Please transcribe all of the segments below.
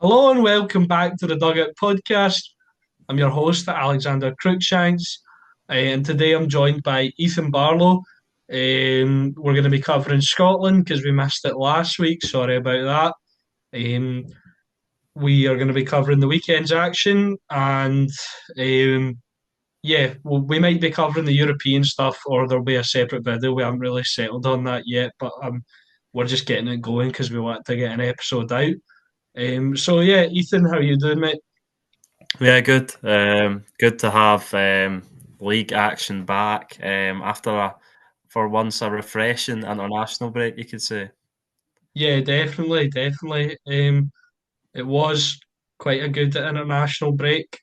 Hello and welcome back to the Dugout podcast. I'm your host, Alexander Cruikshanks, and today I'm joined by Ethan Barlow. We're going to be covering Scotland because we missed it last week. Sorry about that. We are going to be covering the weekend's action, and we might be covering the European stuff, or there'll be a separate video. We haven't really settled on that yet, but we're just getting it going because we want to get an episode out. Ethan, how you doing, mate? Yeah, good. Good to have league action back after for once a refreshing international break, you could say. Yeah, definitely. It was quite a good international break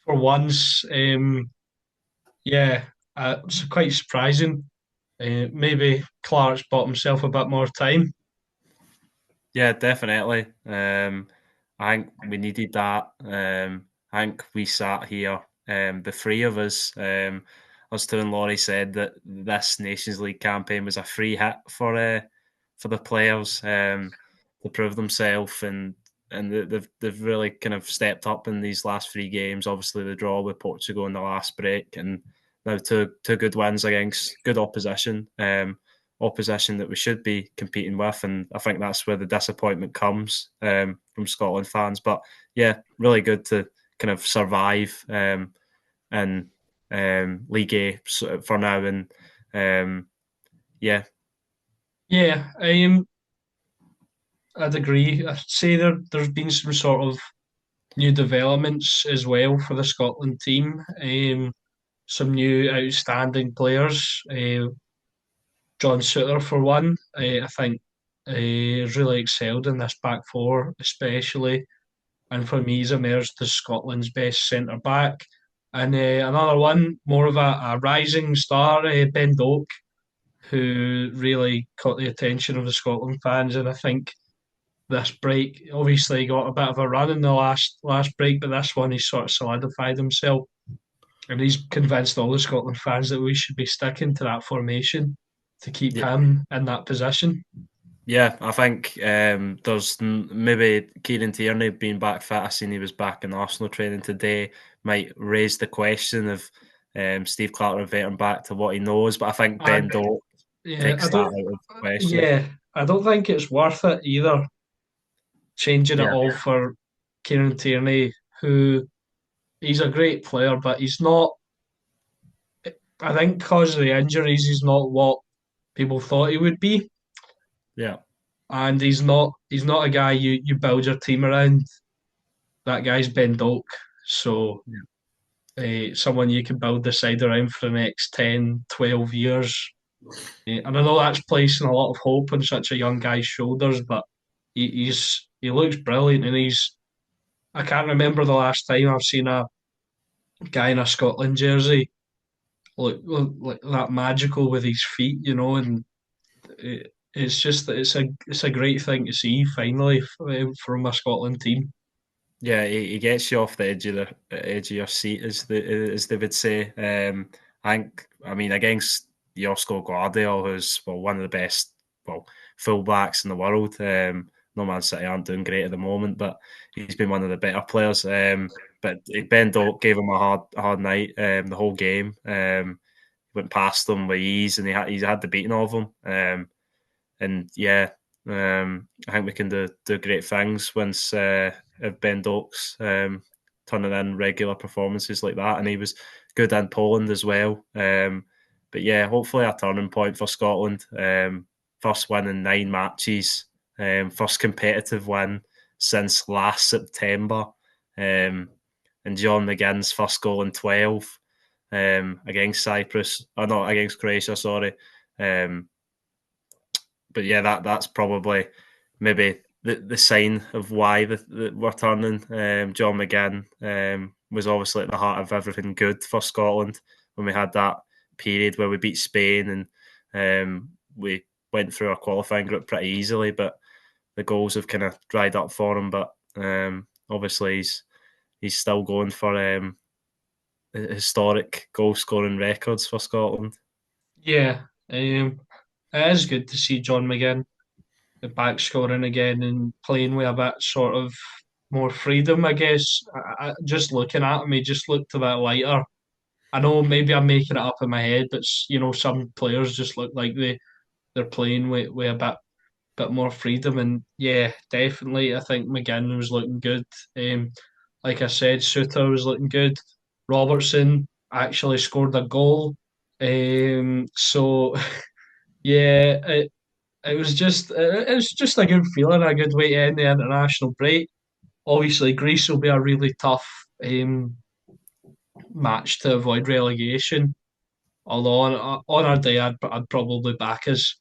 for once. Yeah, it's quite surprising. Maybe Clark's bought himself a bit more time. Yeah, definitely. I think we needed that. I think we sat here, the three of us. Us two and Laurie said that this Nations League campaign was a free hit for the players to prove themselves, and they've really kind of stepped up in these last three games. Obviously, the draw with Portugal in the last break, and now two good wins against good opposition that we should be competing with, and I think that's where the disappointment comes from Scotland fans. But yeah, really good to kind of survive in League A for now, and yeah, Yeah, I'd agree. I'd say there's been some sort of new developments as well for the Scotland team. Some new outstanding players. John Souttar, for one, I think has really excelled in this back four, especially. And for me, he's emerged as Scotland's best centre back. And another one, more of a rising star, Ben Doak, who really caught the attention of the Scotland fans. And I think this break obviously got a bit of a run in the last break, but this one he's sort of solidified himself. And he's convinced all the Scotland fans that we should be sticking to that formation to keep yeah, him in that position. yeah. I think there's maybe Kieran Tierney being back fit. I seen he was back in Arsenal training today. Might raise the question of Steve Clarke reverting back to what he knows, but I think I Ben Doak yeah, I takes that out don't of the question. yeah, I don't think it's worth it either. Changing it Yeah, all for Kieran Tierney, who he's a great player, but he's not. I think because of the injuries, he's not what people thought he would be, yeah, and he's not a guy you build your team around. That guy's Ben Doak, so yeah. someone you can build the side around for the next 10, 12 years. And I know that's placing a lot of hope on such a young guy's shoulders, but he looks brilliant, and he's. I can't remember the last time I've seen a guy in a Scotland jersey look like that magical with his feet, and it's just it's a great thing to see finally from a Scotland team. Yeah, he gets you off the edge of your seat, as they would say. I mean, against Josko Guardiola, who's one of the best fullbacks in the world. No Man City aren't doing great at the moment, but he's been one of the better players. But Ben Doak gave him a hard night the whole game. Went past them with ease, and he's had the beating of him. And yeah, I think we can do great things once if Ben Doak's turning in regular performances like that, and he was good in Poland as well. But yeah, hopefully a turning point for Scotland. First win in 9 matches, first competitive win since last September, and John McGinn's first goal in 12 against Cyprus, or not against Croatia, sorry. Um, but yeah, that's probably maybe the sign of why we're turning. John McGinn was obviously at the heart of everything good for Scotland when we had that period where we beat Spain, and we went through our qualifying group pretty easily. But the goals have kind of dried up for him. But obviously he's still going for historic goal scoring records for Scotland. Yeah, it is good to see John McGinn. back scoring again and playing with a bit sort of more freedom, I guess. Just looking at him, he just looked a bit lighter. I know maybe I'm making it up in my head, but some players just look like they're playing with a bit more freedom. And yeah, definitely, I think McGinn was looking good. Like I said, Suter was looking good. Robertson actually scored a goal. So yeah, it was just a good feeling, a good way to end the international break. Obviously, Greece will be a really tough match to avoid relegation. Although on our day, I'd probably back us,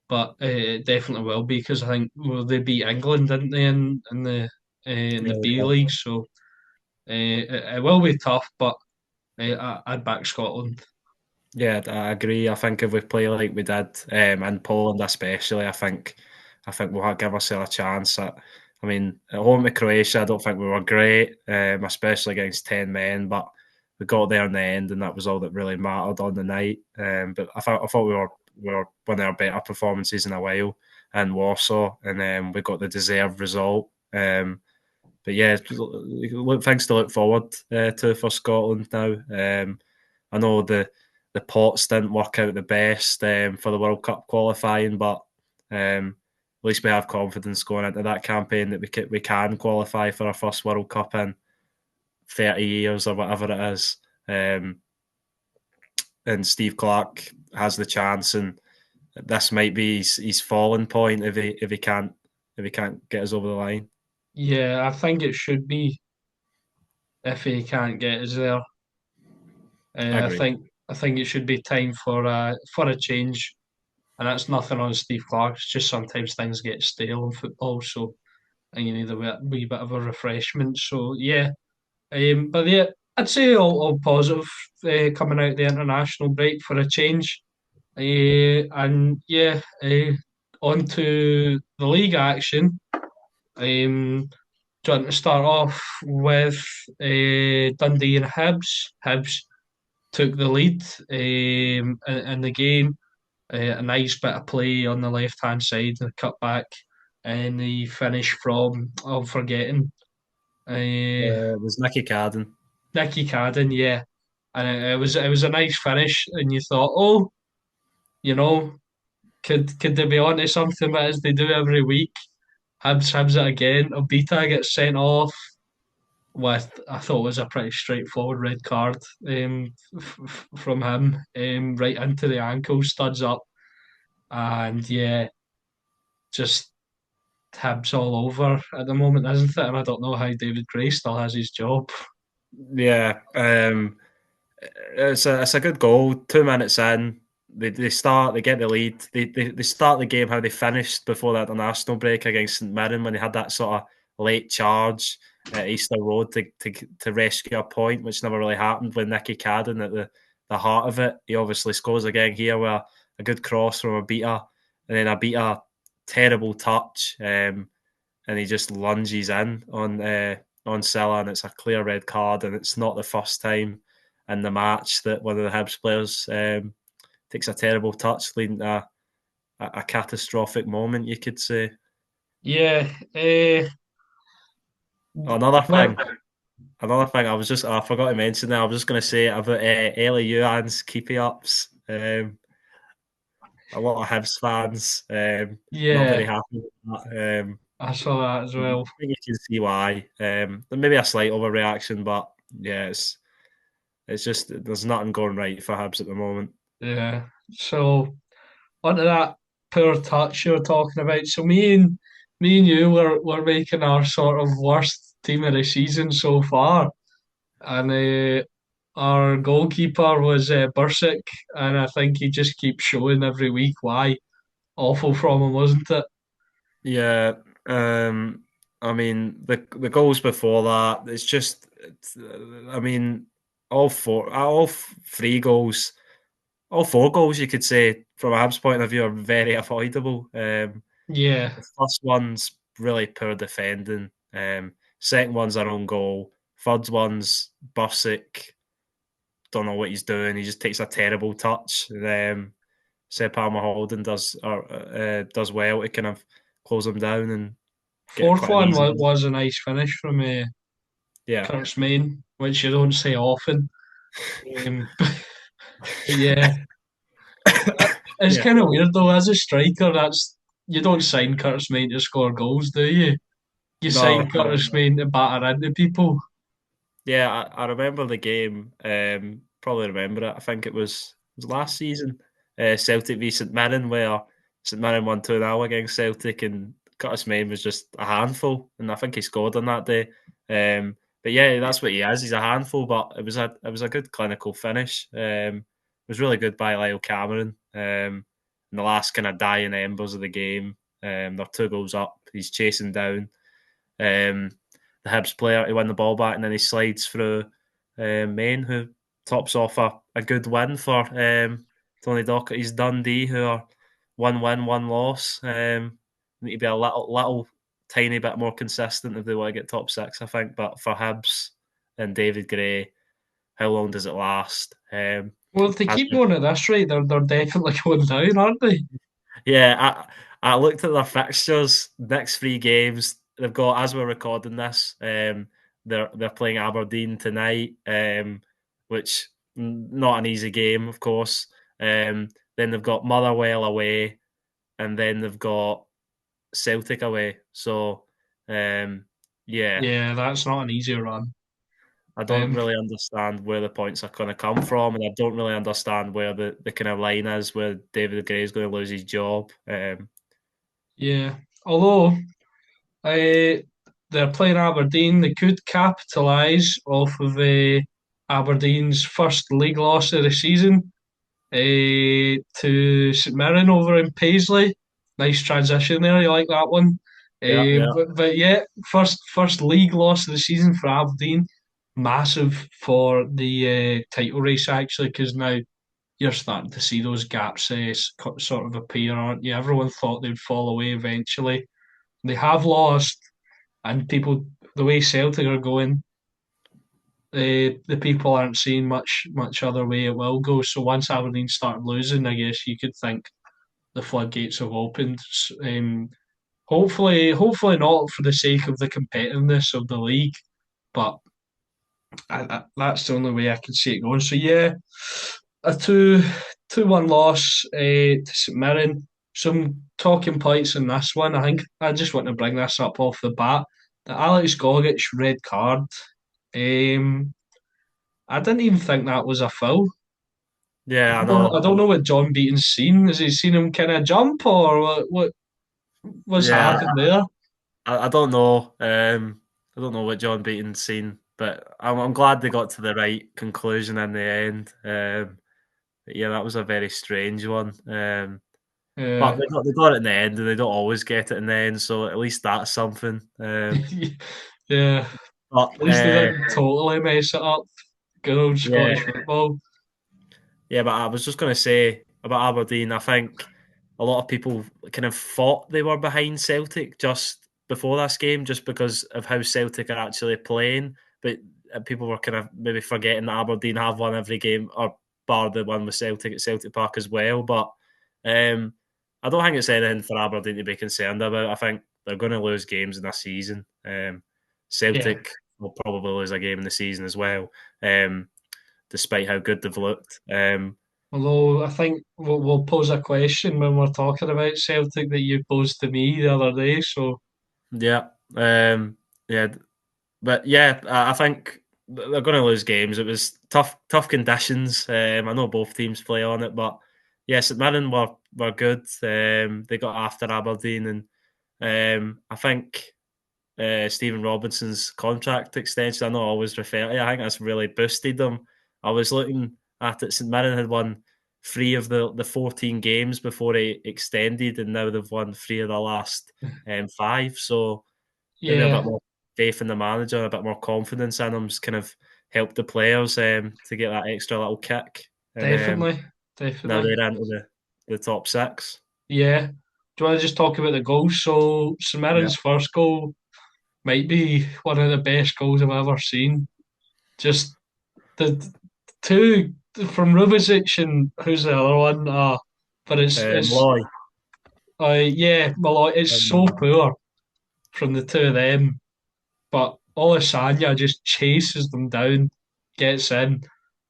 but it definitely will be because I think they beat England, didn't they, in the B Yeah, League? So it will be tough, but I'd back Scotland. yeah, I agree. I think if we play like we did in Poland, especially, I think we'll give ourselves a chance. I mean, at home to Croatia, I don't think we were great, especially against 10 men, but we got there in the end, and that was all that really mattered on the night. But I thought we were one of our better performances in a while in Warsaw, and we got the deserved result. But yeah, things to look forward to for Scotland now. I know the pots didn't work out the best for the World Cup qualifying, but at least we have confidence going into that campaign that we can qualify for our first World Cup in 30 years or whatever it is. And Steve Clark has the chance, and this might be his falling point if he can't get us over the line. Yeah, I think it should be if he can't get us there. I I agree. think I think it should be time for a change, and that's nothing on Steve Clark. It's just sometimes things get stale in football, so and you need a wee bit of a refreshment. So yeah, but yeah, I'd say all positive coming out the international break for a change. And yeah, on to the league action. Do you want to start off with Dundee and Hibs? Hibs took the lead in the game. A nice bit of play on the left hand side, the cutback, and the finish from I'm forgetting. Uh, It was Nicky Carden. Nicky Cadden, yeah, and it was a nice finish, and you thought, oh, you know, could they be onto something as they do every week? Hibs it again. Obita gets sent off with I thought was a pretty straightforward red card from him, right into the ankle, studs up, and yeah, just Hibs all over at the moment, isn't it? And I don't know how David Gray still has his job. Yeah, it's a good goal. 2 minutes in, they get the lead. They start the game how they finished before the international break against St Mirren when they had that sort of late charge at Easter Road to rescue a point, which never really happened with Nicky Cadden at the heart of it. He obviously scores again here with a good cross from a beater, and then a beater terrible touch. And he just lunges in on Silla, and it's a clear red card, and it's not the first time in the match that one of the Hibs players takes a terrible touch, leading to a catastrophic moment, you could say. Yeah, Another well, thing, I forgot to mention that. I was just going to say about Eli Yuan's keepy ups. A lot of Hibs fans not very yeah, happy with that. I saw that as I well. think you can see why. Maybe a slight overreaction, but yeah, it's just there's nothing going right for Hibs at the moment. Yeah, so onto that poor touch you were talking about. So me and you were making our sort of worst team of the season so far, and our goalkeeper was Bursic, and I think he just keeps showing every week why. Awful from him, wasn't it? Yeah, I mean the goals before that. I mean, all three goals, all four goals, you could say, from a Hibs point of view, are very avoidable. Yeah, The first one's really poor defending. Second one's our own goal. Third one's Busick. Don't know what he's doing. He just takes a terrible touch. Palmer Holden does well to kind of close them down and get Fourth quite an one easy win. was a nice finish from Yeah, Curtis Main, which you don't say often. But yeah, it's yeah. kind of weird though. As a striker, that's you don't sign Curtis Main to score goals, do you? You No, sign no. Curtis Main to batter into people. Yeah, I remember the game. Probably remember it. I think it was last season, Celtic v St Mirren, where St Mirren won 2-0 against Celtic, and Curtis Main was just a handful, and I think he scored on that day. But yeah, that's what he is. He's a handful, but it was a good clinical finish. It was really good by Lyle Cameron. In the last kind of dying embers of the game, they're 2 goals up. He's chasing down. Um, the Hibs player to win the ball back, and then he slides through Main, who tops off a good win for Tony Docherty's Dundee, who are 1 win, 1 loss. Need to be a little tiny bit more consistent if they want to get top six, I think. But for Hibs and David Gray, how long does it last? Well, if they Has keep going at this rate, they're definitely going down, aren't they? Yeah, I looked at their fixtures. Next 3 games they've got as we're recording this. They're playing Aberdeen tonight, which not an easy game, of course. Then they've got Motherwell away, and then they've got Celtic away. So, yeah, Yeah, that's not an easy run. I don't Um, really understand where the points are going to come from, and I don't really understand where the kind of line is where David Gray is going to lose his job. yeah, although they're playing Aberdeen, they could capitalise off of Aberdeen's first league loss of the season to St Mirren over in Paisley. Nice transition there. You like that one? Yeah, yeah. But yeah, first league loss of the season for Aberdeen. Massive for the title race actually, because now you're starting to see those gaps sort of appear, aren't you? Everyone thought they'd fall away eventually. They have lost, and people the way Celtic are going, the people aren't seeing much other way it will go. So once Aberdeen start losing, I guess you could think the floodgates have opened. Hopefully not for the sake of the competitiveness of the league, but that's the only way I can see it going. So yeah, a 2-1 loss to St Mirren. Some talking points in this one. I think I just want to bring this up off the bat. The Alex Gogic red card. Um, I didn't even think that was a foul. Yeah, I I know. don't know what John Beaton's seen. Has he seen him kind of jump or what's Yeah, happened there? I don't know. I don't know what John Beaton's seen, but I'm glad they got to the right conclusion in the end. But yeah, that was a very strange one. But Yeah, they got it in the end, and they don't always get it in the end. So at least that's something. yeah. But At least they didn't totally mess it up. Good old yeah, Scottish football. yeah, but I was just going to say about Aberdeen. I think a lot of people kind of thought they were behind Celtic just before this game, just because of how Celtic are actually playing. But people were kind of maybe forgetting that Aberdeen have won every game, or bar the one with Celtic at Celtic Park as well. But um, I don't think it's anything for Aberdeen to be concerned about. I think they're going to lose games in this season. Yeah. Celtic will probably lose a game in the season as well. Um, Despite how good they've looked. Although I think we'll pose a question when we're talking about Celtic that you posed to me the other day. So Yeah, yeah, but yeah, I think they're going to lose games. It was tough conditions. I know both teams play on it, but yes, St Mirren were good. They got after Aberdeen, and I think Stephen Robinson's contract extension. I know I always refer to it. I think that's really boosted them. I was looking at it. St Mirren had won 3 of the 14 games before he extended, and now they've won 3 of the last 5. So maybe a bit yeah, more faith in the manager, a bit more confidence in him's kind of helped the players to get that extra little kick. And definitely, now definitely. they're into the top six. Yeah. Do you want to just talk about the goals? So Yeah. Samarin's first goal might be one of the best goals I've ever seen. Just the two from Rubicic and who's the other one? But it's Loy. Yeah, well, it's so poor from the two of them, but Olasanya just chases them down, gets in,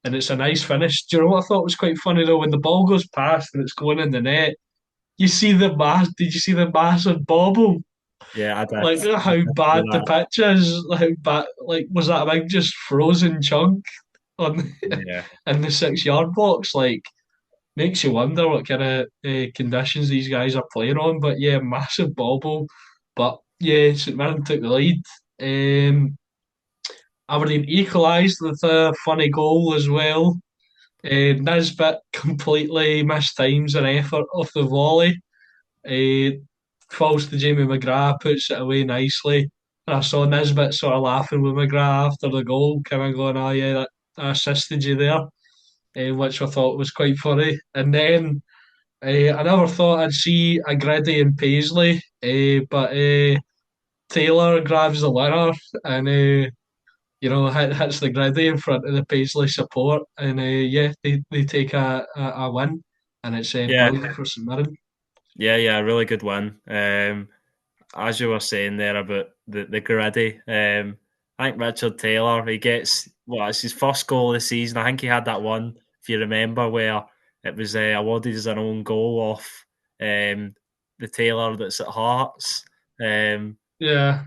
and it's a nice finish. Do you know what I thought was quite funny though? When the ball goes past and it's going in the net, you see the Did you see the massive bobble? Yeah, I did. Like I how did see bad the that. pitch is. Like how bad. Like was that a big just frozen chunk on Yeah, in the 6 yard box? Like makes you wonder what kind of conditions these guys are playing on. But yeah, massive bobble. But yeah, St Mirren took the lead. Aberdeen equalised with a funny goal as well. Nisbet completely mistimes an effort off the volley. Uh, Falls to Jamie McGrath, puts it away nicely. And I saw Nisbet sort of laughing with McGrath after the goal, kind of going, "Oh yeah, that I assisted you there," which I thought was quite funny. And then I never thought I'd see a Griddy and Paisley, but Taylor grabs the winner and hits the Griddy in front of the Paisley support, and yeah, they take a win, and it's yeah, brilliant for St Mirren. yeah. Really good one. As you were saying there about the Griddy, I think Richard Taylor, he gets, well, it's his first goal of the season. I think he had that one, if you remember, where it was awarded as an own goal off um, the Taylor that's at Hearts. Um, Yeah.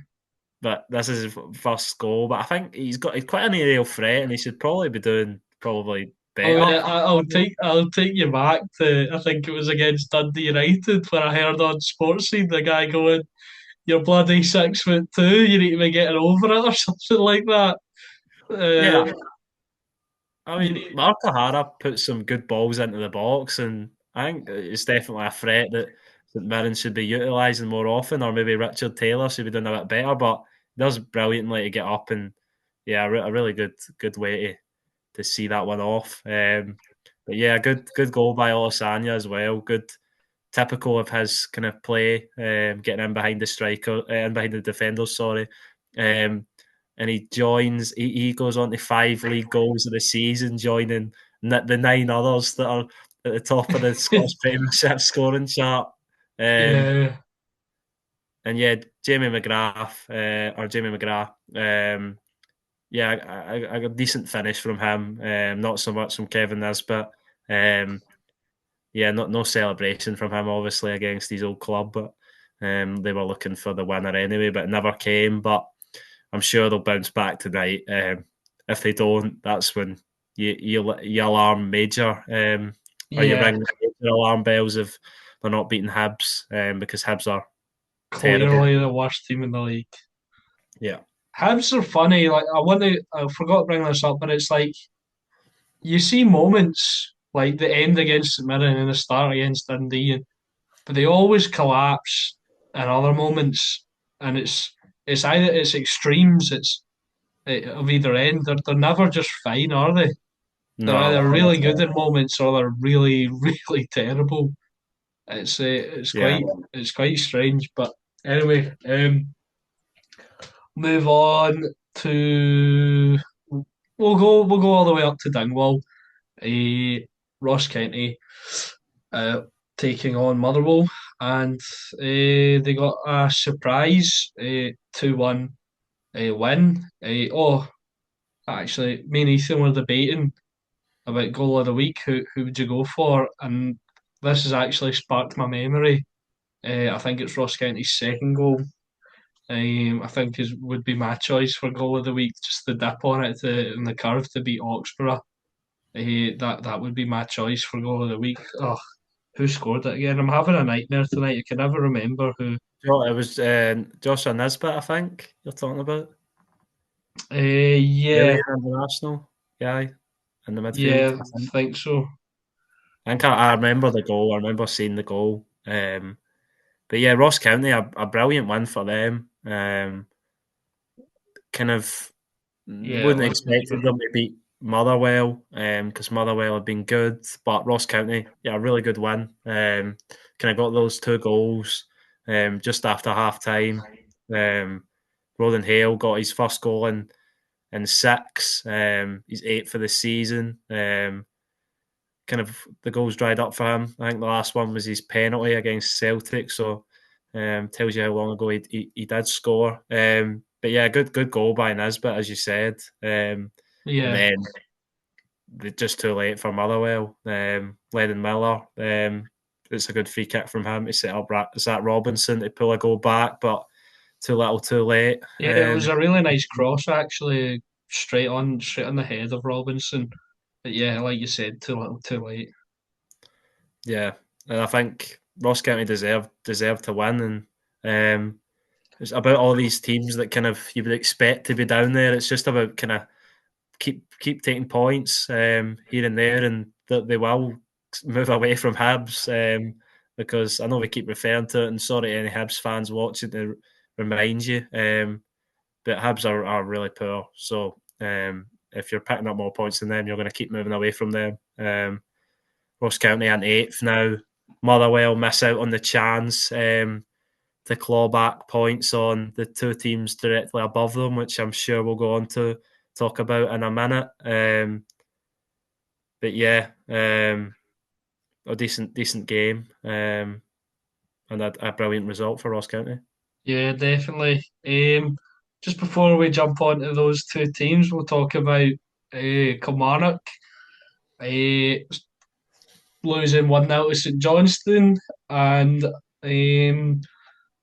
but this is his first goal. But I think he's quite an aerial threat, and he should probably be doing probably Oh better. yeah, I'll take you back to I think it was against Dundee United where I heard on Sports Scene the guy going, "You're bloody 6'2", you need to be getting over it" or something like that. Yeah, Um, I you mean, need, Mark O'Hara put some good balls into the box, and I think it's definitely a threat that St Mirren should be utilising more often, or maybe Richard Taylor should be doing a bit better. But he does brilliantly to get up, and yeah, a really good way to see that one off. But yeah, good goal by Olasanya as well. Good, typical of his kind of play, getting in behind the striker, in behind the defenders. Sorry. Um, and he goes on to 5 league goals of the season, joining the 9 others that are at the top of the Scottish Premiership scoring chart. Um, yeah, and yeah, Jamie McGrath, yeah, I got a decent finish from him. Not so much from Kevin Nisbet. Um, yeah, no celebration from him, obviously, against his old club, but they were looking for the winner anyway, but it never came. But I'm sure they'll bounce back tonight. If they don't, that's when you alarm major, or you yeah. ring major alarm bells if they're not beating Hibs, because Hibs are terrible. Clearly the worst team in the league. Yeah, Habs are funny. Like I forgot to bring this up, but it's like you see moments like the end against St Mirren and the start against Dundee, but they always collapse in other moments, and it's either it's extremes, it's of either end. They're never just fine, are they? They're no, either not really at good all. in moments or they're really really terrible. It's Yeah, quite strange, but anyway, move on to we'll go all the way up to Dingwall. Ross County uh, taking on Motherwell, and they got a surprise 2-1 win. Actually, me and Ethan were debating about goal of the week. Who would you go for? And this has actually sparked my memory. I think it's Ross County's second goal. I think is would be my choice for goal of the week. Just the dip on it in the curve to beat Oxborough. That would be my choice for goal of the week. Oh, who scored it again? I'm having a nightmare tonight. I can never remember who. It was Joshua Nisbet, I think you're talking about. Yeah, Brilliant international guy in the midfield, yeah, I think. think so. I think I remember the goal. I remember seeing the goal. But yeah, Ross County, a brilliant win for them. Kind of Yeah, it wouldn't was expected neighbour. them to beat Motherwell, because Motherwell have been good, but Ross County, yeah, a really good win. Kind of got those 2 goals just after half time. Um, Roden Hale got his first goal in 6. He's 8 for the season. kind of the goals dried up for him. I think the last one was his penalty against Celtic, so tells you how long ago he did score. But yeah, good goal by Nisbet, as you said. And Yeah, then just too late for Motherwell. Lennon Miller. It's a good free kick from him to set up Zach Robinson to pull a goal back, but too little, too late. yeah, it was a really nice cross actually, straight on the head of Robinson. But yeah, like you said, too little, too late. Yeah, and I think Ross County deserved to win, and it's about all these teams that kind of you would expect to be down there. It's just about kind of keep taking points here and there, and that they will move away from Hibs because I know we keep referring to it. And sorry, to any Hibs fans watching to remind you, but Hibs are really poor. So if you're picking up more points than them, you're going to keep moving away from them. Ross County in eighth now. Motherwell miss out on the chance to claw back points on the two teams directly above them, which I'm sure we'll go on to talk about in a minute. But yeah, a decent game and a brilliant result for Ross County. Yeah, definitely. Just before we jump on to those two teams, we'll talk about Kilmarnock losing 1-0 to St Johnstone, and the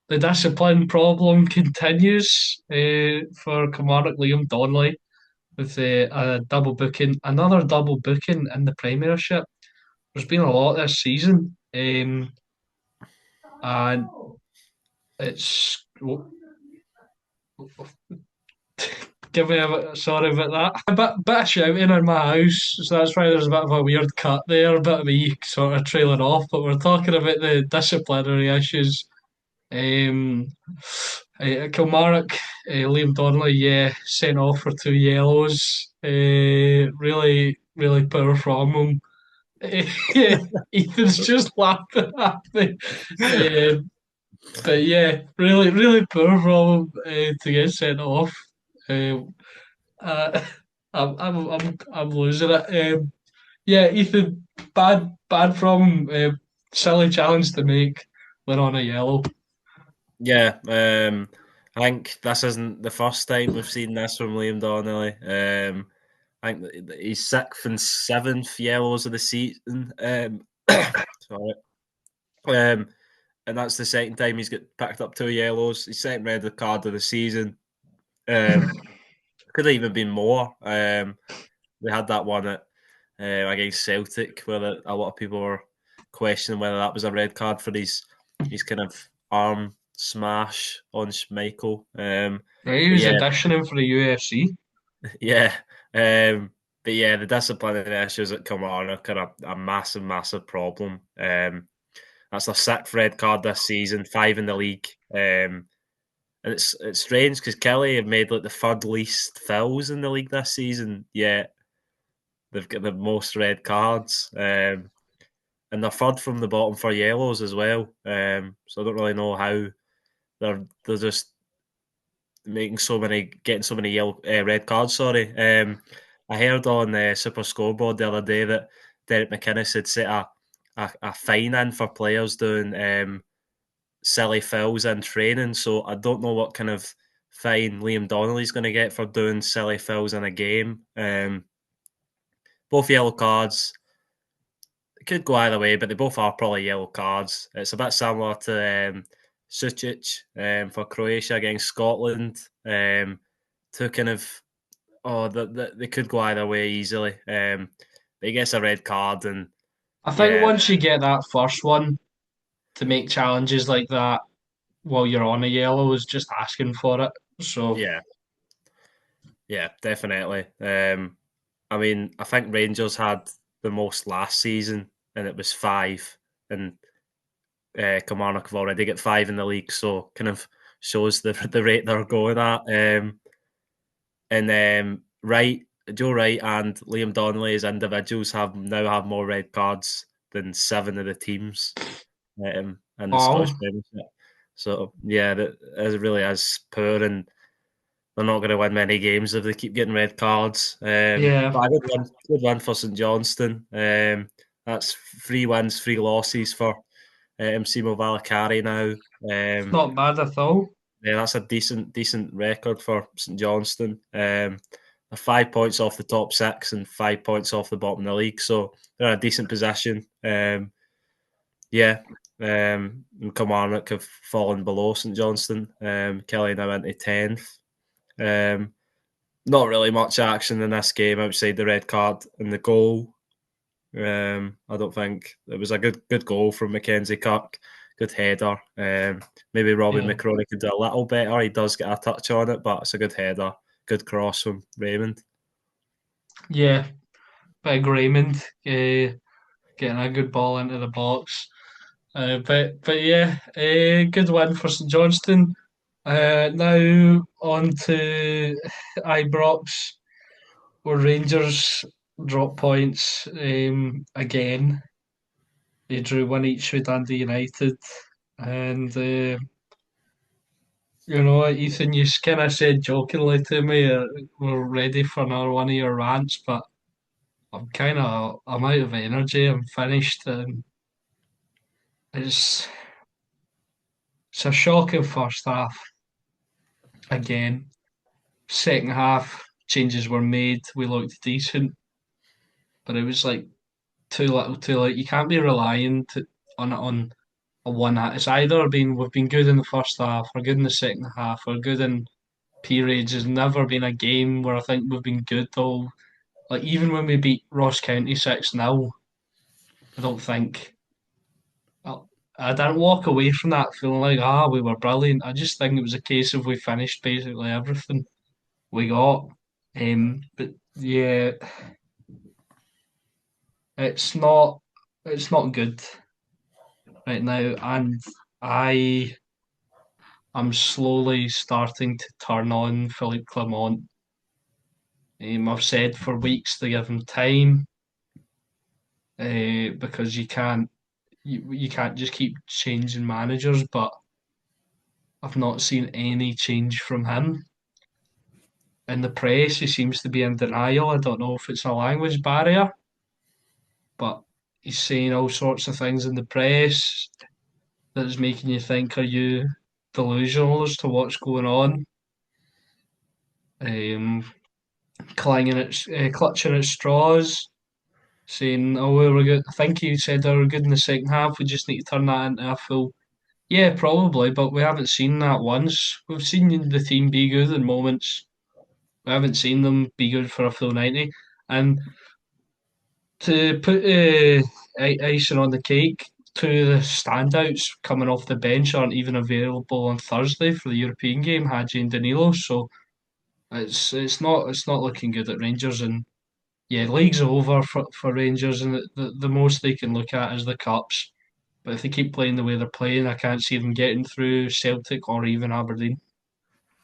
discipline problem continues for Kilmarnock. Liam Donnelly with a double booking, another double booking in the Premiership. There's been a lot this season, and it's give me a bit, sorry about that. A bit of shouting in my house, so that's why there's a bit of a weird cut there, a bit of me sort of trailing off. But we're talking about the disciplinary issues. Um, Kilmarnock, Liam Donnelly, yeah, sent off for two yellows. Really, really poor from him. Ethan's just laughing at me. But yeah, really, really poor from him to get sent off. Um, uh, I'm losing it. Yeah, Ethan, bad from silly challenge to make. We're on a yellow. Yeah, I think this isn't the first time we've seen this from Liam Donnelly. I think he's sixth and seventh yellows of the season. Sorry. Um, and that's the second time he's got picked up two yellows. His second red card of the season. Um, could have even been more. We had that one at against Celtic where a lot of people were questioning whether that was a red card for his kind of arm smash on Schmeichel. Right, he But was yeah, auditioning for the UFC. yeah. But yeah, the disciplinary issues at Kilmarnock are a massive, massive problem. That's their sixth red card this season, five in the league. And it's strange because Kelly have made like the third least fouls in the league this season, yet they've got the most red cards. And they're third from the bottom for yellows as well. So I don't really know how they're just getting so many yellow red cards. Sorry, I heard on Super Scoreboard the other day that Derek McInnes had set a fine in for players doing silly fouls in training. So I don't know what kind of fine Liam Donnelly's going to get for doing silly fouls in a game. Both yellow cards. It could go either way, but they both are probably yellow cards. It's a bit similar to Sucic for Croatia against Scotland. To kind of, they could go either way easily. But he gets a red card, and I think yeah, once you get that first one to make challenges like that while you're on a yellow is just asking for it. So yeah, yeah, definitely. I mean, I think Rangers had the most last season, and it was five, and Kilmarnock have already got five in the league, so kind of shows the rate they're going at. And Wright, Joe Wright, and Liam Donnelly as individuals have more red cards than seven of the teams in the Scottish wow. Premiership. So yeah, that is really is poor, and they're not going to win many games if they keep getting red cards. Yeah. But a good win for St Johnstone. That's 3 wins, 3 losses for Simo Valakari now. It's not bad at all. Yeah, that's a decent record for St Johnstone. They're 5 points off the top six and 5 points off the bottom of the league, so they're in a decent position. Yeah, and Kilmarnock have fallen below St Johnstone. Kelly now into 10th. Um, Not really much action in this game outside the red card and the goal. I don't think it was a good goal from Mackenzie Kirk. Good header. Maybe Robbie Yeah, McCrory could do a little better. He does get a touch on it, but it's a good header. Good cross from Raymond. yeah. Big Raymond getting a good ball into the box. But yeah, good win for St Johnstone. Now on to Ibrox, where Rangers drop points again. They drew one each with Dundee United, and Ethan, you kind of said jokingly to me, we're ready for another one of your rants, but I'm out of energy. I'm finished, and it's it's a shocking first half again. Second half, changes were made. We looked decent, but it was like too little, too late. You can't be relying on a one. It's either been we've been good in the first half, or good in the second half, or good in periods. There's never been a game where I think we've been good all. Like even when we beat Ross County 6-0, I don't think I, I didn't walk away from that feeling like we were brilliant. I just think it was a case of we finished basically everything we got. But yeah, it's not it's not good right now, and I am slowly starting to turn on Philippe Clement. I've said for weeks to give him time, because you can't just keep changing managers, but I've not seen any change from him. In the press, he seems to be in denial. I don't know if it's a language barrier, but he's saying all sorts of things in the press that is making you think, are you delusional as to what's going on? Um, clutching at straws, saying, "Oh, well, we're good." I think he said, "Oh, we're good in the second half. We just need to turn that into a full." Yeah, probably, but we haven't seen that once. We've seen the team be good in moments. We haven't seen them be good for a full 90. And to put icing on the cake, two of the standouts coming off the bench aren't even available on Thursday for the European game, Hadji and Danilo. So it's not looking good at Rangers. And yeah, league's over for Rangers, and the most they can look at is the cups. But if they keep playing the way they're playing, I can't see them getting through Celtic or even Aberdeen.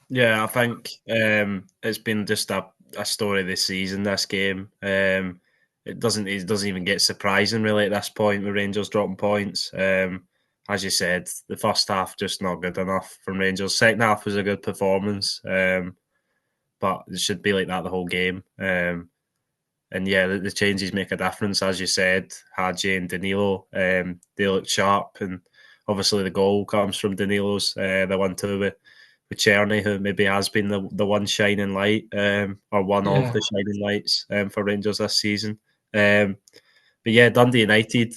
Yeah, I think it's been just a story this season. This game, it doesn't even get surprising really at this point with Rangers dropping points. As you said, the first half just not good enough from Rangers. Second half was a good performance, but it should be like that the whole game. And yeah, the changes make a difference, as you said. Hadji and Danilo, they look sharp, and obviously the goal comes from Danilo's the 1-2 with Czerny, who maybe has been the one shining light, or one of Yeah, the shining lights for Rangers this season. Um, but yeah, Dundee United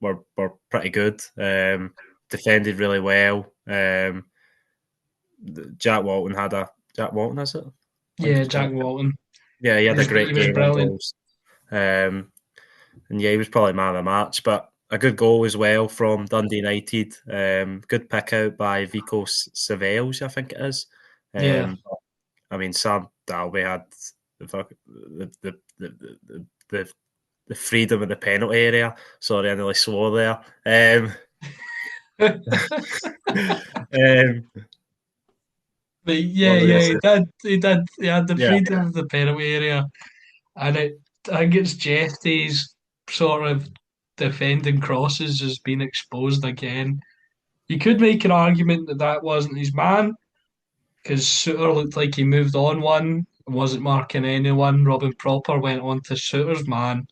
were pretty good. Defended really well. Jack Walton, is it? I think yeah, it's Jack. Jack Walton. Yeah, he He had a was great he was game on brilliant. goals. And yeah, he was probably man of the match. But a good goal as well from Dundee United. Good pick out by Vico Savelos, I think it is. Yeah. I mean, Sam Dalby had the the the, the, the freedom in the penalty area. Sorry, I nearly swore there. Um, But what yeah, was I gonna yeah, say? he did. He did. He had the Yeah, freedom of the penalty area, and I think it's Jeffy's sort of defending crosses has been exposed again. You could make an argument that that wasn't his man because Suter looked like he moved on one and wasn't marking anyone. Robin Proper went on to Suter's man,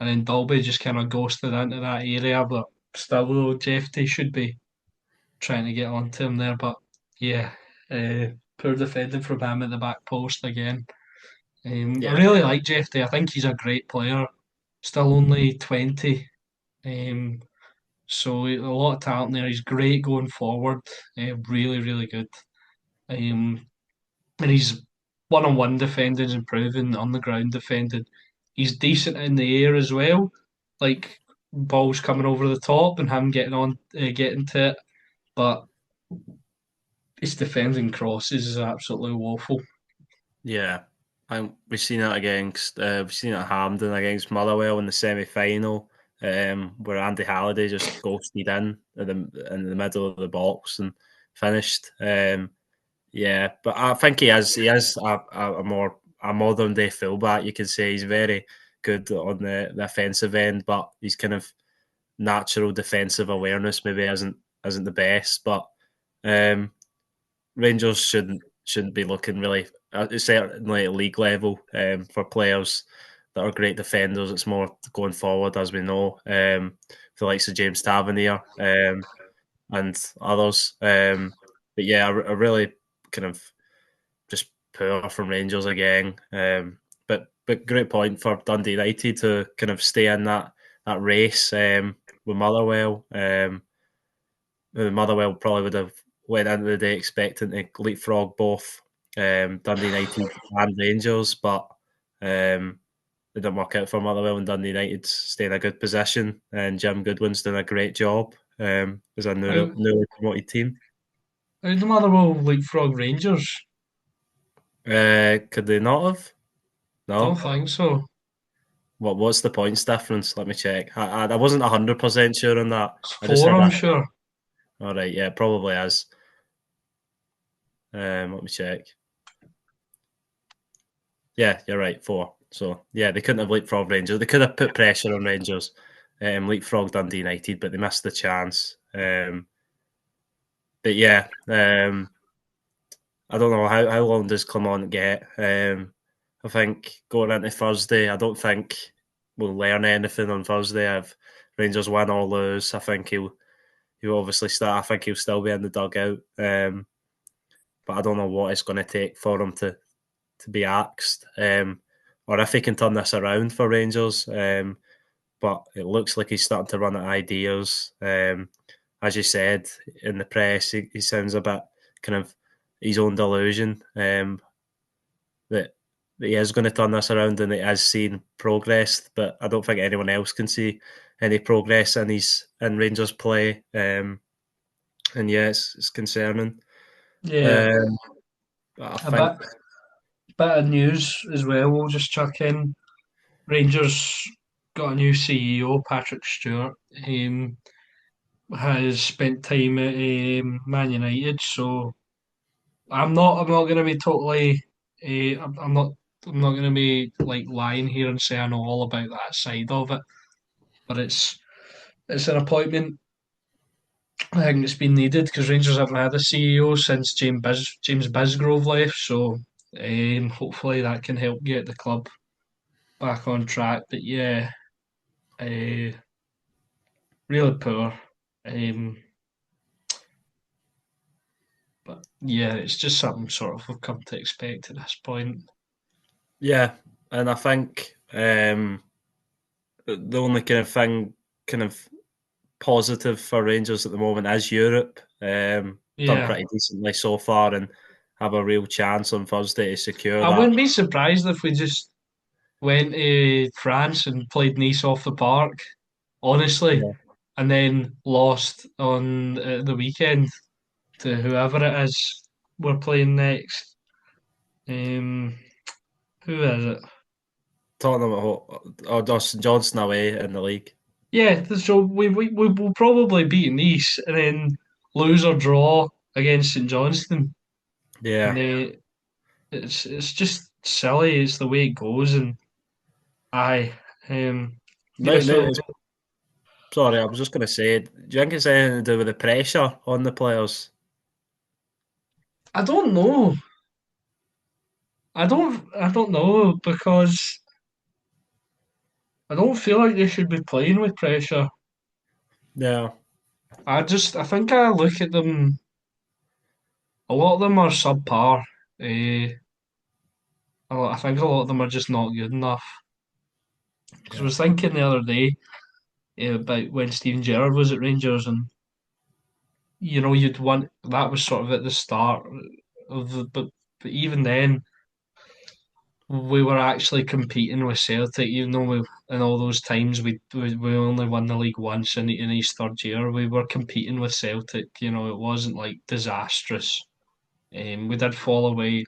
and then Dolby just kind of ghosted into that area. But still, though, Jeffy should be trying to get onto him there. But yeah, poor defending from him at the back post again. I Yeah, really like Jeffy. I think he's a great player. Still only 20. Um, so a lot of talent there. He's great going forward. Really, really good. Um, and he's one-on-one defending is improving, on the ground defending. He's decent in the air as well, like balls coming over the top and him getting to it. But his defending crosses is absolutely woeful. yeah. We've seen it against we've seen it at Hampden against Motherwell in the semi-final, where Andy Halliday just ghosted in the middle of the box and finished. Yeah, but I think he is a more a modern day fullback. You can say he's very good on the offensive end, but his kind of natural defensive awareness maybe isn't the best. But um, Rangers shouldn't be looking really, certainly at league level, for players that are great defenders. It's more going forward, as we know, the likes of James Tavernier and others. But yeah, a really kind of just poor from Rangers again. But great point for Dundee United to kind of stay in that race with Motherwell. Motherwell probably would have went into the day expecting to leapfrog both Dundee United and Rangers, but it didn't work out for Motherwell, and Dundee United stay in a good position. And Jim Goodwin's done a great job as a How, newly promoted team. how the Motherwell leapfrog Rangers? Could they not have? Don't No. think so. What's the points difference? Let me check. I wasn't 100% sure on that. It's I just four, had I'm that. sure. All right, yeah, probably is. Let me check. Yeah, you're right, four. So yeah, they couldn't have leapfrogged Rangers. They could have put pressure on Rangers, leapfrogged Dundee United, but they missed the chance. But yeah, I don't know how long does Clement get. I think going into Thursday, I don't think we'll learn anything on Thursday. If Rangers win or lose, I think he'll obviously start. I think he'll still be in the dugout. But I don't know what it's going to take for him to be axed, or if he can turn this around for Rangers. But it looks like he's starting to run out of ideas. As you said in the press, he sounds a bit kind of his own delusion, that he is going to turn this around and he is seeing progress. But I don't think anyone else can see any progress in Rangers play. And yeah, it's concerning. Yeah, Um, I a think bit of news as well. We'll just chuck in. Rangers got a new CEO, Patrick Stewart. Has spent time at Man United, so I'm not going to be totally. I'm not going to be like lying here and say I know all about that side of it. But it's an appointment. I think it's been needed because Rangers haven't had a CEO since James Bisgrove left. So hopefully that can help get the club back on track. But yeah, uh, really poor. Um, but yeah, it's just something sort of we've come to expect at this point. yeah, and I think the only kind of thing, kind of positive for Rangers at the moment is Europe. Done Yeah, pretty decently so far and have a real chance on Thursday to secure I that. wouldn't be surprised if we just went to France and played Nice off the park, honestly, Yeah. and then lost on the weekend to whoever it is we're playing next. Um, who is it? Tottenham at home, or Dawson Johnson away in the league. Yeah, so we will probably beat Nice and then lose or draw against St Johnstone, and Yeah. it's just silly. It's the way it goes, and aye, yeah. No, So sorry, I was just going to say, do you think it's anything to do with the pressure on the players? I don't know. I don't know because I don't feel like they should be playing with pressure. Yeah, I think I look at them. A lot of them are subpar. Eh, I think a lot of them are just not good enough. Because I yeah, was thinking the other day about when Steven Gerrard was at Rangers, and you'd want that was sort of at the start of but even then we were actually competing with Celtic, even though in all those times we only won the league once in his third year. We were competing with Celtic. It wasn't like disastrous. We did fall away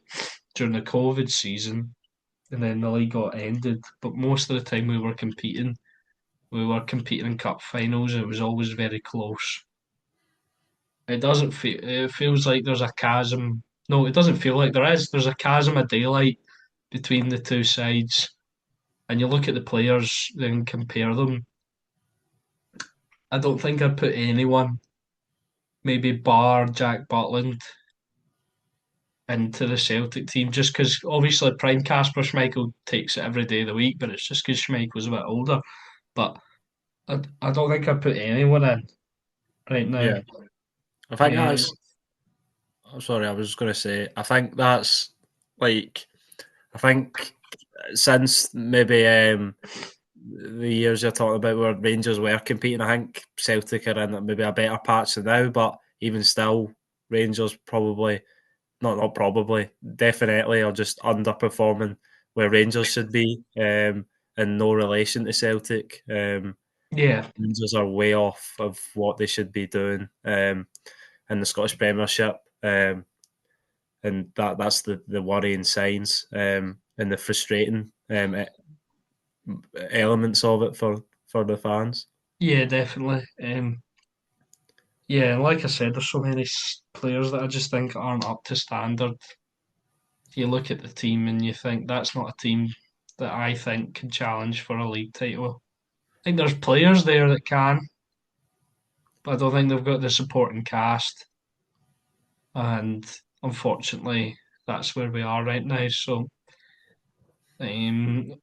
during the COVID season, and then the league got ended. But most of the time we were competing. We were competing in cup finals. It was always very close. It doesn't feel. It feels like there's a chasm. No, it doesn't feel like there is. There's a chasm of daylight between the two sides, and you look at the players and compare them. I don't think I'd put anyone, maybe bar Jack Butland, into the Celtic team just because obviously prime Casper Schmeichel takes it every day of the week, but it's just because Schmeichel's a bit older. But I don't think I'd put anyone in right now. yeah. I think Uh, that's. I'm sorry, I was going to say. I think that's like. I think since maybe the years you're talking about where Rangers were competing, I think Celtic are in maybe a better patch than now. But even still, Rangers probably not probably definitely are just underperforming where Rangers should be, in no relation to Celtic. yeah, Rangers are way off of what they should be doing in the Scottish Premiership, and that's the worrying signs and the frustrating elements of it for the fans. yeah, definitely. Yeah, and like I said, there's so many players that I just think aren't up to standard. You look at the team and you think that's not a team that I think can challenge for a league title. I think there's players there that can, but I don't think they've got the supporting cast. And unfortunately, that's where we are right now. So, um,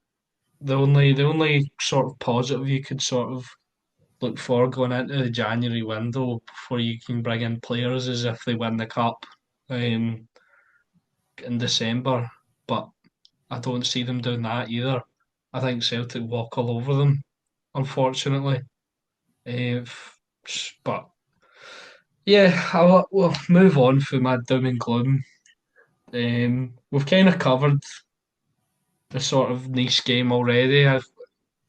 the only sort of positive you could sort of look for going into the January window before you can bring in players is if they win the cup um, in December. But I don't see them doing that either. I think Celtic walk all over them, unfortunately. If, but yeah, we'll move on from my doom and gloom. We've kind of covered the sort of Nice game already.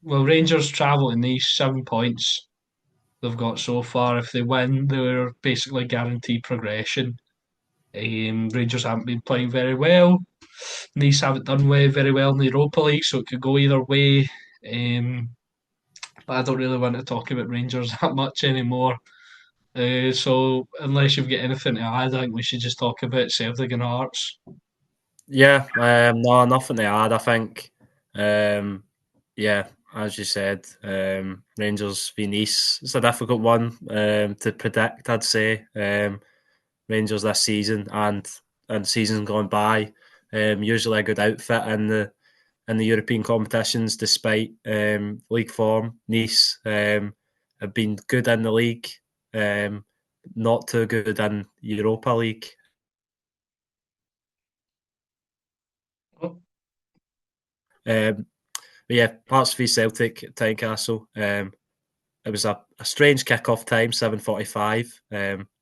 Well, Rangers travel to Nice, 7 points they've got so far. If they win, they're basically guaranteed progression. Rangers haven't been playing very well. Nice haven't done very well in the Europa League, so it could go either way. Um, but I don't really want to talk about Rangers that much anymore. So unless you've got anything to add, I think we should just talk about Celtic and Hearts. Yeah, no, nothing to add. I think, um, yeah, as you said, Rangers v Nice. It's a difficult one to predict. I'd say Rangers this season and seasons gone by, usually a good outfit in the European competitions, despite league form. Nice have been good in the league, um, not too good in Europa League. Oh, Um, But yeah, Hearts v Celtic at Tynecastle. It was a strange kick-off time, 7:45,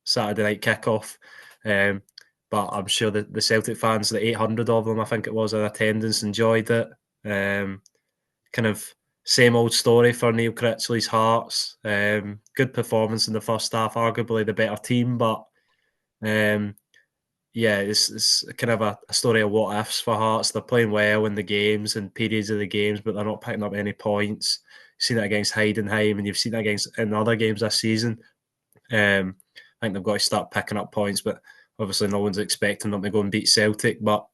Saturday night kick-off. But I'm sure the Celtic fans, the 800 of them, I think it was, in attendance, enjoyed it. Kind of same old story for Neil Critchley's Hearts. Good performance in the first half, arguably the better team, but um, yeah, it's kind of a story of what ifs for Hearts. They're playing well in the games and periods of the games, but they're not picking up any points. You've seen it against Heidenheim, and you've seen it against in other games this season. I think they've got to start picking up points, but obviously no one's expecting them to go and beat Celtic. But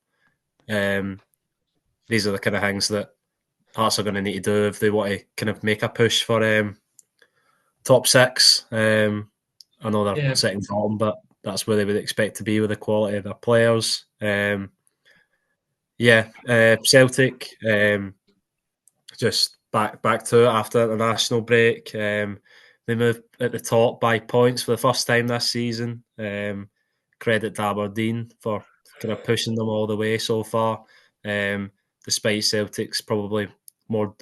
um, these are the kind of things that Hearts are going to need to do if they want to kind of make a push for top six. I know they're yeah, sitting bottom, but that's where they would expect to be with the quality of their players. Yeah, Celtic, just back to it after international break. They moved at the top by points for the first time this season. Credit to Aberdeen for kind of pushing them all the way so far. Despite Celtic's probably more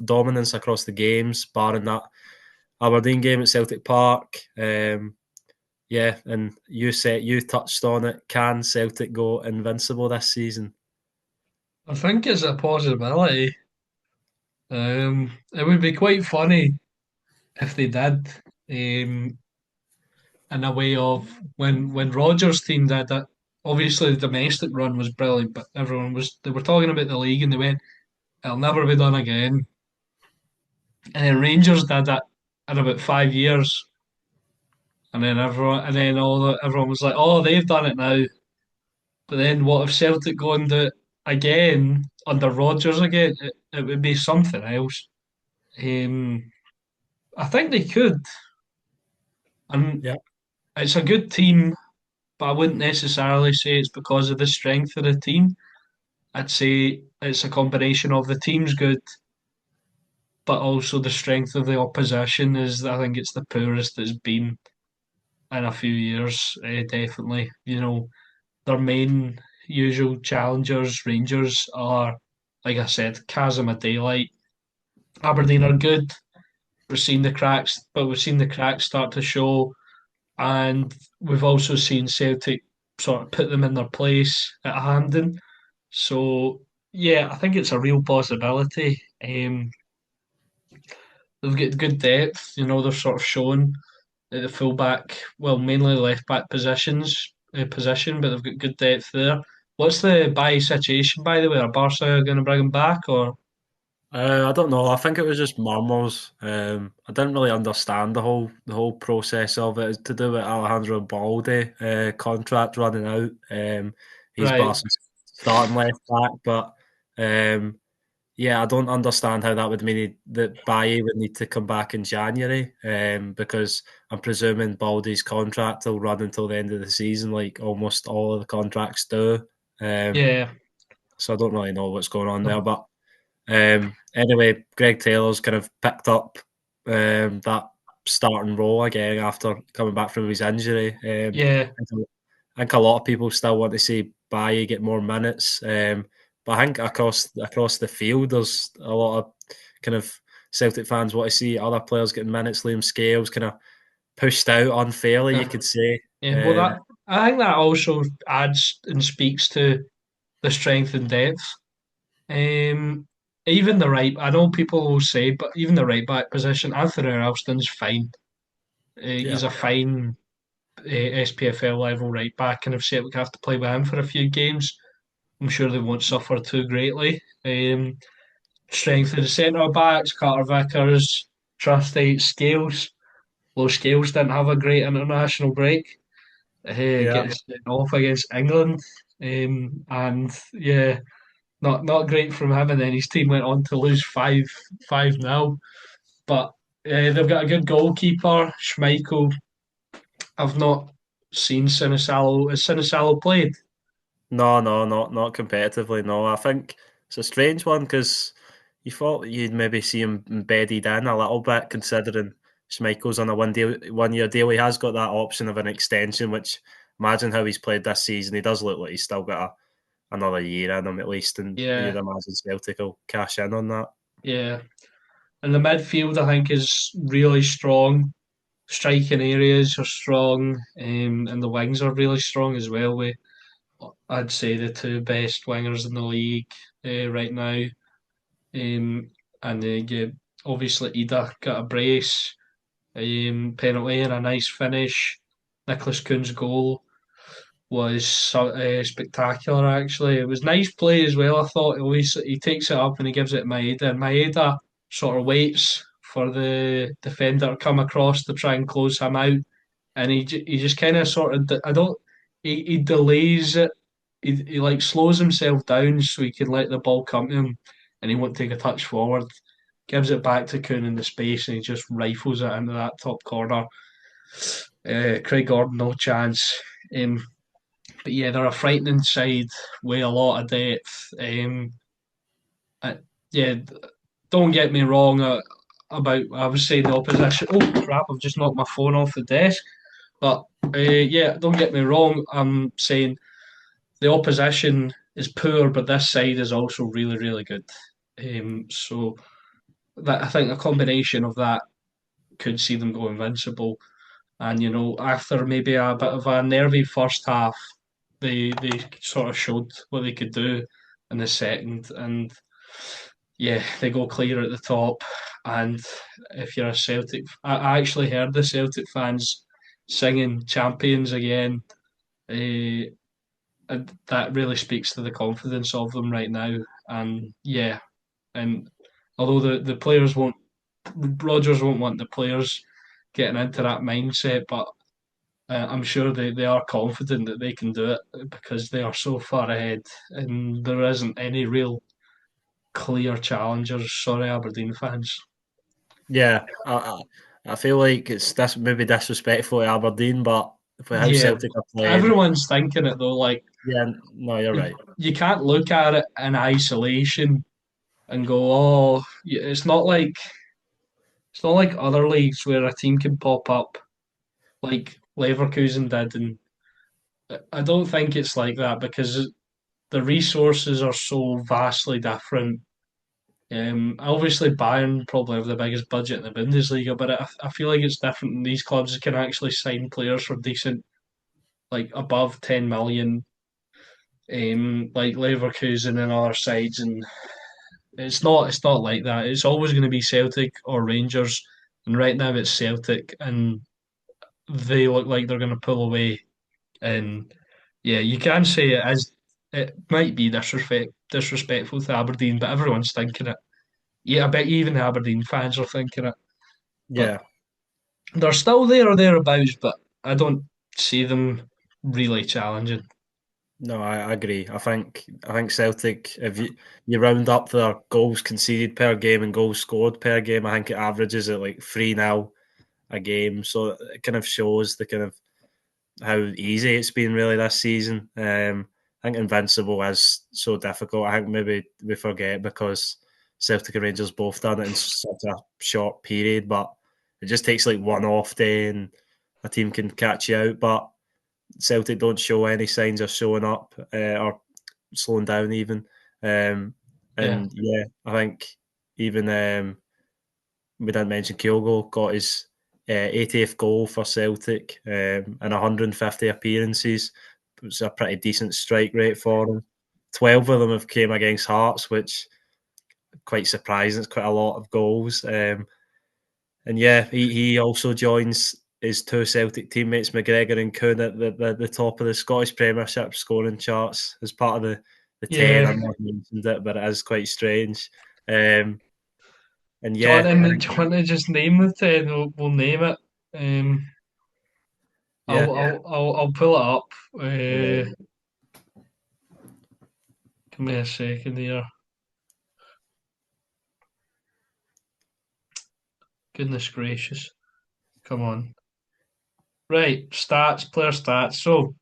dominance across the games, barring that Aberdeen game at Celtic Park. Yeah, and you touched on it. Can Celtic go invincible this season? I think it's a possibility. It would be quite funny if they did. In a way of when Rodgers' team did it. Obviously, the domestic run was brilliant, but they were talking about the league and they went, "It'll never be done again." And then Rangers did it in about 5 years, and then everyone was like, "Oh, they've done it now." But then what if Celtic go and do it again under Rodgers again? It would be something else. Um, I think they could, and Yeah. it's a good team, but I wouldn't necessarily say it's because of the strength of the team. I'd say it's a combination of the team's good, but also the strength of the opposition is, I think it's the poorest it's been in a few years, definitely. Their main usual challengers, Rangers, are, like I said, chasm of daylight. Aberdeen are good. We've seen the cracks start to show, and we've also seen Celtic sort of put them in their place at Hampden. So yeah, I think it's a real possibility. They've got good depth. They're sort of shown at the fullback, well, mainly left back position, but they've got good depth there. What's the Bailly situation, by the way? Are Barca going to bring him back, or I don't know. I think it was just murmurs. I didn't really understand the whole process of it. It's to do with Alejandro Balde contract running out. He's right? Barca's starting left back, but yeah, I don't understand how that would mean that Baye would need to come back in January. Because I'm presuming Baldy's contract will run until the end of the season, like almost all of the contracts do. Um, Yeah, so I don't really know what's going on there, but. Anyway, Greg Taylor's kind of picked up that starting role again after coming back from his injury. yeah. I think a lot of people still want to see Baye get more minutes, but I think across the field, there's a lot of kind of Celtic fans want to see other players getting minutes. Liam Scales kind of pushed out unfairly, you Uh, could say. yeah, well, Um, I think that also adds and speaks to the strength and depth. Um, even the right, I know people will say, but even the right back position, Anthony Ralston's fine. yeah, He's a fine SPFL level right back, and if Celtic have to play with him for a few games, I'm sure they won't suffer too greatly. Strength of the centre backs, Carter Vickers, Trusty, Scales. Low Scales didn't have a great international break. yeah. Getting sent off against England, and yeah, not great from him. And then his team went on to lose 5-0. But they've got a good goalkeeper, Schmeichel. I've not seen Sinisalo. Has Sinisalo played? No, no, not competitively. No, I think it's a strange one because you thought you'd maybe see him embedded in a little bit, considering Schmeichel's on a one year deal. He has got that option of an extension, which imagine how he's played this season. He does look like he's still got another year in him at least, and you'd Yeah, imagine Celtic will cash in on that. yeah. And the midfield, I think, is really strong. Striking areas are strong, and the wings are really strong as well. I'd say the two best wingers in the league right now. And obviously Ida got a brace, penalty and a nice finish. Nicholas Kuhn's goal was spectacular. Actually, it was nice play as well. I thought he takes it up and he gives it to Maeda, and Maeda sort of waits for the defender to come across to try and close him out, and he just kind of sort of I don't he delays it. He like slows himself down so he can let the ball come to him, and he won't take a touch forward. Gives it back to Kuhn in the space, and he just rifles it into that top corner. Craig Gordon, no chance. But yeah, they're a frightening side with a lot of depth. yeah, don't get me wrong about I was saying the opposition. Oh crap! I've just knocked my phone off the desk. But yeah, don't get me wrong. I'm saying the opposition is poor, but this side is also really, really good. So that I think a combination of that could see them go invincible. And after maybe a bit of a nervy first half, they sort of showed what they could do in the second, and yeah, they go clear at the top. And if you're a Celtic, I actually heard the Celtic fans singing "Champions" again. Uh, and that really speaks to the confidence of them right now. And yeah, and although the players won't, Rodgers won't want the players getting into that mindset, but I'm sure they are confident that they can do it because they are so far ahead, and there isn't any real clear challengers. Sorry, Aberdeen fans. Yeah, I feel like it's this maybe disrespectful to Aberdeen, but for how Yeah, Celtic are playing, everyone's thinking it though. Like yeah, no, you're you, right. you can't look at it in isolation and go, "Oh, it's not like other leagues where a team can pop up like Leverkusen did." And I don't think it's like that because the resources are so vastly different. Obviously, Bayern probably have the biggest budget in the Bundesliga, but I feel like it's different. These clubs can actually sign players for decent, like above 10 million, like Leverkusen and other sides, and it's not like that. It's always going to be Celtic or Rangers, and right now it's Celtic, and they look like they're going to pull away. And yeah, you can say it might be disrespectful to Aberdeen, but everyone's thinking it. Yeah, I bet even the Aberdeen fans are thinking it. But Yeah, they're still there or thereabouts, but I don't see them really challenging. no, I agree. I think Celtic, if you round up their goals conceded per game and goals scored per game, I think it averages at like 3-0 a game. So it kind of shows the kind of how easy it's been really this season. I think Invincible is so difficult. I think maybe we forget because Celtic and Rangers both done it in such a short period, but it just takes like one off day and a team can catch you out. But Celtic don't show any signs of showing up or slowing down even. Um, Yeah, and yeah, I think even we didn't mention Kyogo got his 80th goal for Celtic in 150 appearances. It was a pretty decent strike rate for him. 12 of them have came against Hearts, which quite surprising. It's quite a lot of goals. And yeah, he also joins his two Celtic teammates, McGregor and Kuhn, at the top of the Scottish Premiership scoring charts as part of the 10. yeah. I'm not mentioned it, but it is quite strange. Um, and Do you want yeah, to, do you want to just name the 10? We'll name it. Um, yeah, I'll pull it up. okay. Give me a second here. Goodness gracious. Come on. Right, player stats. So,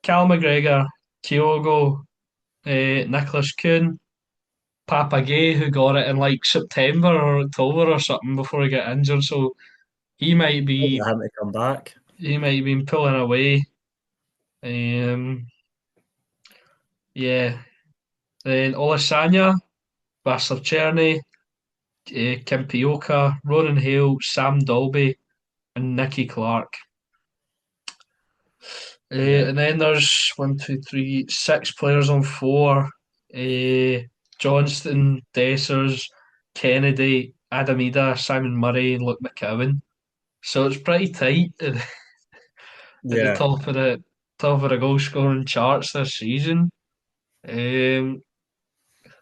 Cal McGregor, Kyogo, Nicholas Kuhn, Papa Gay, who got it in like September or October or something before he got injured. So he might Wait be for him to come back. he might have been pulling away. Um, yeah. Then Olasanya, Vassar Cherny, Kimpioka, Ronan Hale, Sam Dolby, and Nicky Clark. Yeah, And then there's one, two, three, six players on four. Johnston, Dessers, Kennedy, Adamida, Simon Murray, and Luke McCowan. So it's pretty tight at the yeah, top of the goal scoring charts this season. Um,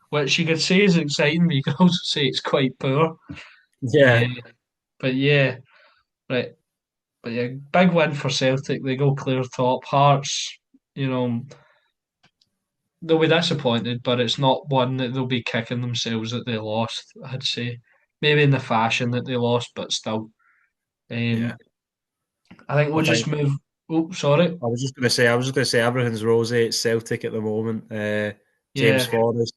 which you could say is exciting, but you could also say it's quite poor. yeah, Uh, but yeah, right. But yeah, big win for Celtic. They go clear top. Hearts, you know, they'll be disappointed, but it's not one that they'll be kicking themselves that they lost. I'd say maybe in the fashion that they lost, but still. yeah. Um, I think I we'll just think move. Oh, sorry. I was just going to say everything's rosy at Celtic at the moment. James Yeah, Forrest.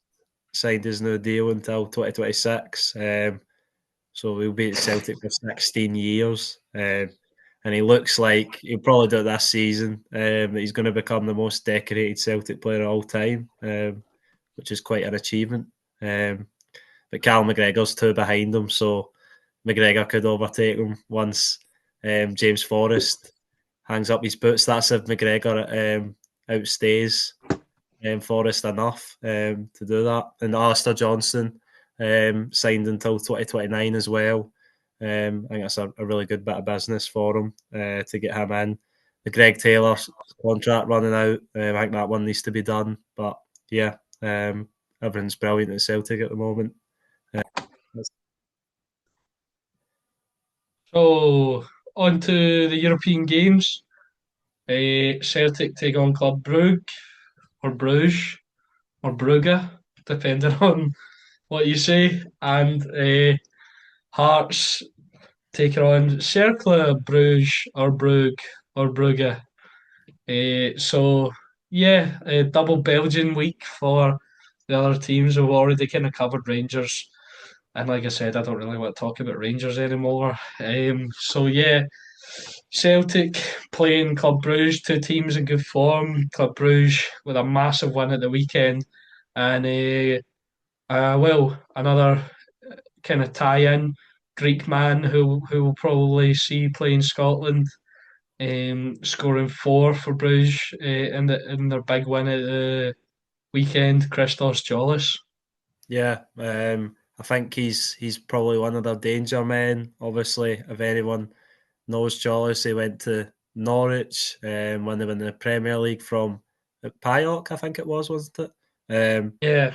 signed his new deal until 2026. So we'll be at Celtic for 16 years. And he looks like he'll probably do it this season. That he's going to become the most decorated Celtic player of all time, which is quite an achievement. But Cal McGregor's two behind him, so McGregor could overtake him once James Forrest hangs up his boots. That's if McGregor outstays Forrest enough to do that. And Alistair Johnson signed until 2029 as well. I think that's a really good bit of business for him to get him in. The Greg Taylor contract running out, I think that one needs to be done. But yeah, everything's brilliant at Celtic at the moment. So, on to the European Games. Celtic take on Club Brugge, or Bruges, or Brugge, depending on what you say. And Hearts take on Cercle Bruges, or Brugge, or Brugge. So, yeah, a double Belgian week for the other teams. We've already kind of covered Rangers. And like I said, I don't really want to talk about Rangers anymore. So, yeah, Celtic playing Club Brugge, two teams in good form. Club Brugge with a massive win at the weekend. And, well, another kind of tie-in Greek man who will probably see playing Scotland, scoring four for Bruges in their big win at the weekend. Christos Jolis. Yeah, I think he's probably one of their danger men. Obviously, if anyone knows Jolis, he went to Norwich when they were in the Premier League from Pyok, I think it was, wasn't it? Yeah,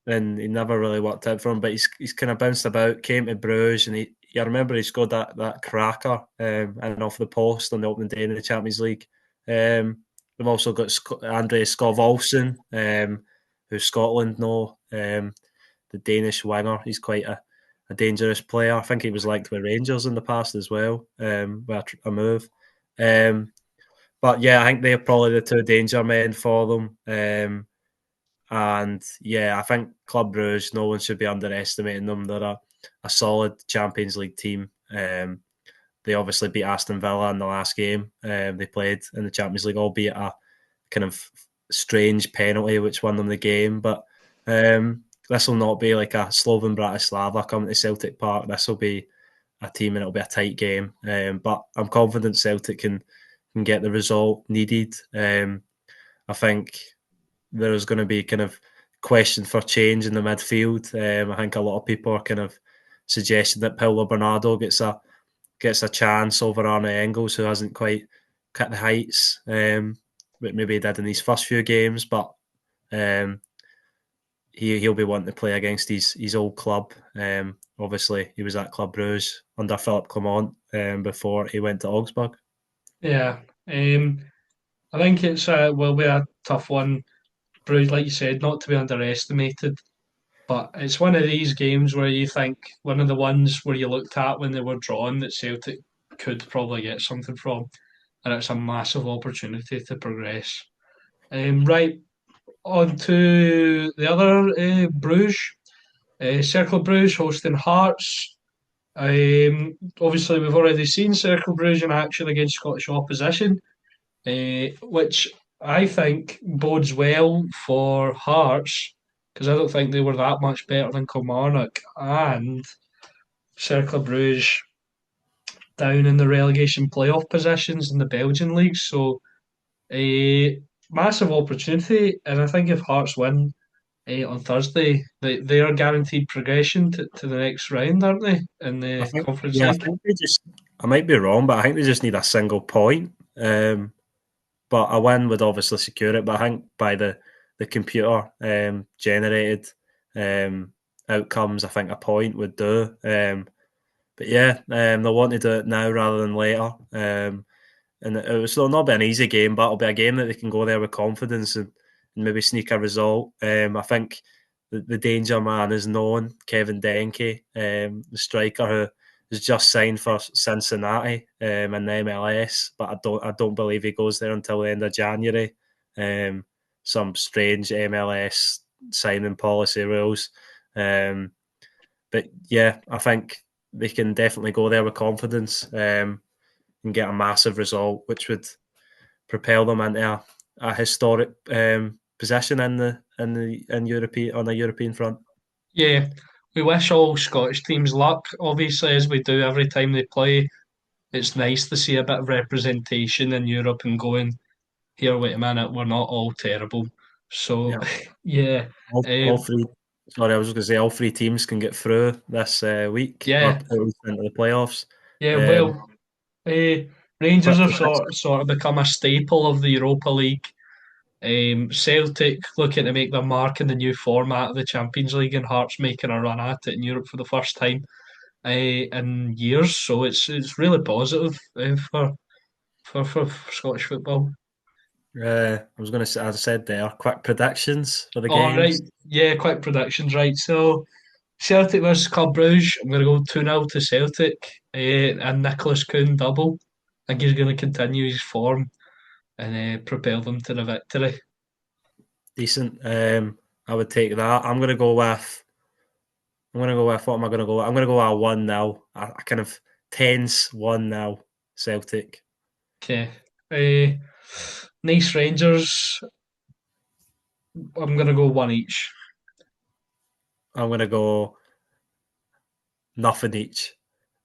And he never really worked out for him, but he's kind of bounced about, came to Bruges, and I remember he scored that cracker and off the post on the opening day in the Champions League. We've also got Andre Skov Olsen, who Scotland know, the Danish winger. He's quite a dangerous player. I think he was linked with Rangers in the past as well, with a move. But yeah, I think they're probably the two danger men for them. And yeah, I think Club Brugge, no one should be underestimating them. They're a solid Champions League team. They obviously beat Aston Villa in the last game they played in the Champions League, albeit a kind of strange penalty which won them the game. But this will not be like a Slovan Bratislava coming to Celtic Park. This will be a team and it'll be a tight game. But I'm confident Celtic can get the result needed. I think there's going to be kind of question for change in the midfield. I think a lot of people are kind of suggesting that Paulo Bernardo gets a chance over Arne Engels, who hasn't quite cut the heights that maybe he did in these first few games. But he'll be wanting to play against his old club. Obviously, he was at Club Bruges under Philippe Clement before he went to Augsburg. yeah. I think it's will be a tough one. Bruges, like you said, not to be underestimated. But it's one of these games where you think one of the ones where you looked at when they were drawn that Celtic could probably get something from, and it's a massive opportunity to progress. Right, on to the other Bruges, Cercle Bruges hosting Hearts. Obviously, we've already seen Cercle Bruges in action against Scottish opposition, which I think bodes well for Hearts because I don't think they were that much better than Kilmarnock and Cercle Bruges down in the relegation playoff positions in the Belgian league. So a massive opportunity, and I think if Hearts win on Thursday, they are guaranteed progression to the next round, aren't they? In I the think, Conference yeah, I League. think they just. I might be wrong, but I think they just need a single point. But a win would obviously secure it. But I think by the computer generated outcomes, I think a point would do. But yeah, they'll want to do it now rather than later. And it'll not be an easy game, but it'll be a game that they can go there with confidence and maybe sneak a result. I think the danger man is known, Kevin Denke, the striker who has just signed for Cincinnati in the MLS, but I don't believe he goes there until the end of January. Some strange MLS signing policy rules. Um, but yeah, I think they can definitely go there with confidence and get a massive result, which would propel them into a historic position in European on a European front. Yeah, we wish all Scottish teams luck, obviously, as we do every time they play. It's nice to see a bit of representation in Europe and going, here, wait a minute, we're not all terrible. So, Yeah, yeah, all um, three. Sorry, I was going to say all three teams can get through this week or yeah, at least into the playoffs. yeah, Um, well, Rangers quick have prediction. sort of become a staple of the Europa League. Celtic looking to make their mark in the new format of the Champions League, and Hearts making a run at it in Europe for the first time in years. So it's really positive for Scottish football. I was going to say, as I said there, quick predictions for the All right, games. yeah, quick predictions, right? So Celtic versus Club Brugge, I'm going to go 2-0 to Celtic, and Nicholas Kuhn double. I think he's going to continue his form and propel them to the victory. Decent. I would take that. I'm going to go with. I'm going to go with what am I going to go with? I'm going to go with a 1-0. A kind of tense 1-0 Celtic. Okay. Nice Rangers. I'm going to go one each. I'm going to go nothing each.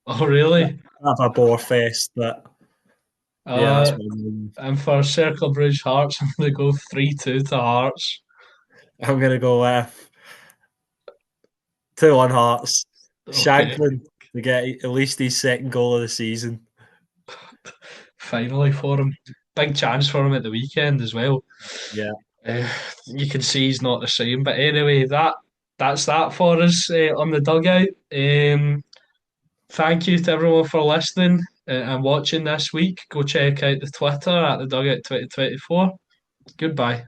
Oh, really? Have a bore fest, but yeah, that's Uh, what and for Circle Bridge Hearts, I'm going to go 3-2 to Hearts. I'm going to go with 2-1 Hearts. Okay. Shankland to get at least his second goal of the season. Finally for him. Big chance for him at the weekend as well. Yeah. Uh, you can see he's not the same. But anyway, that's that for us on the dugout. Thank you to everyone for listening and watching this week. Go check out the Twitter at the Dugout 2024. Goodbye.